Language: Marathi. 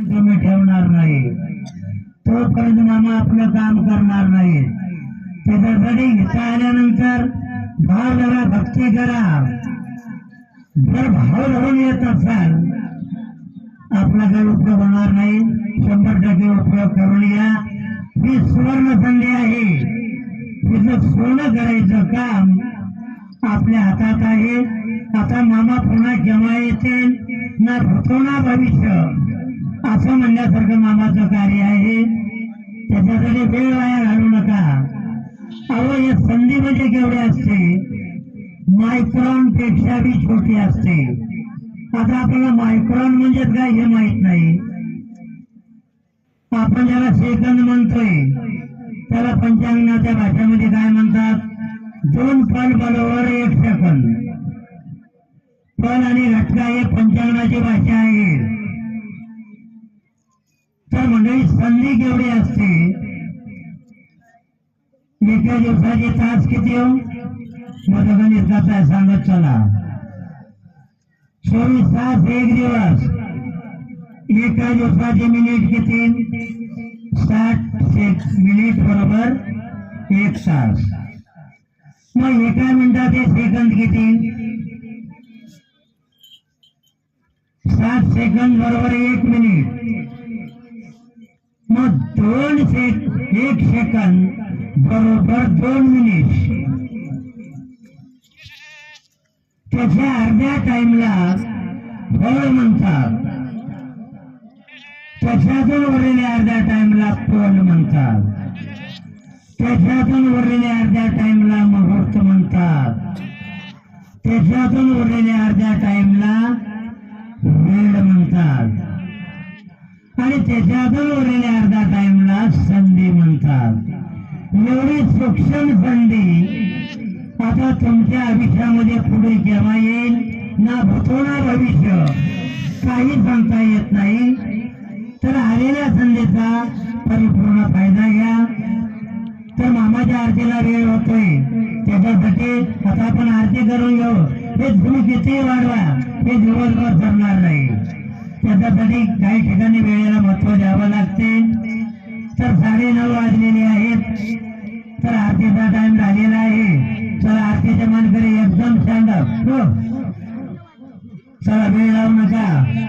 तुम्ही ठेवणार नाही तोपर्यंत मामा आपलं काम करणार नाही। त्याच्यासाठी इथं आल्यानंतर भाव धरा, भक्ती करा। जर भाव धरून येत असाल आपला काही उपयोग होणार नाही। 100% उपयोग करून या। ही सुवर्ण संधी आहे। तिचं सोनं करायचं काम आपल्या हातात आहे। आता मामा पुन्हा केव्हा येतील ना भूतो ना भविष्य असं म्हणण्यासारखं मामाचं कार्य आहे। त्याच्यासाठी वेळ वाया घालू नका। अहो या संधी म्हणजे केवढी असते, मायक्रॉन पेक्षा बी छोटी असते। आता आपल्याला मायक्रॉन म्हणजे काय हे माहित नाही। आपण ज्याला सेकंद म्हणतोय त्याला पंचांगाच्या भाषेमध्ये काय म्हणतात, 2 पल बरोबर 1 सेकंद। पल आणि घटका हे पंचांगाची भाषा आहे। तर मंडळी संधी केवढी असते, एका दिवसाचे तास किती हो, माझं गणित करताय सांगत चला। 24 तास 1 दिवस, एका दिवसाचे मिनिट किती, 60 मिनिट बरोबर 1 तास। मग एका मिनिटाचे सेकंद किती, 60 सेकंद बरोबर 1 मिनिट। मग 1 सेकंद बरोबर 2 मिनिट। त्याच्या अर्ध्या टाइमला फळ म्हणतात, त्याच्यातून उरलेल्या अर्ध्या टाइमला पल म्हणतात, त्याच्यातून उरलेल्या अर्ध्या टाइमला मुहूर्त म्हणतात, त्याच्यातून उरलेल्या अर्ध्या टाइमला वेळ म्हणतात आणि त्याच्यातून उरलेल्या अर्ध्या टाइमला संधी म्हणतात। एवढी सूक्ष्म संधी आता तुमच्या आयुष्यामध्ये पुढे केव्हा येईल ना भूतो ना भविष्य काही सांगता येत नाही। तर आलेल्या संधीचा परिपूर्ण फायदा घ्या। तर मामाच्या आरतीला वेळ होतोय, त्याच्यासाठी आता आपण आरती करून घेऊ। हे तुम्ही किती वाढवा हे दिवसभर सरणार नाही। त्याच्यासाठी काही ठिकाणी वेळेला महत्व द्यावं लागते। तर 9:30 वाजलेले आहेत, तर आरतीचा टाइम झालेला आहे। चला आरतीच्या मानकरी एकदम स्टँड अप, चला वेळ लावू नका।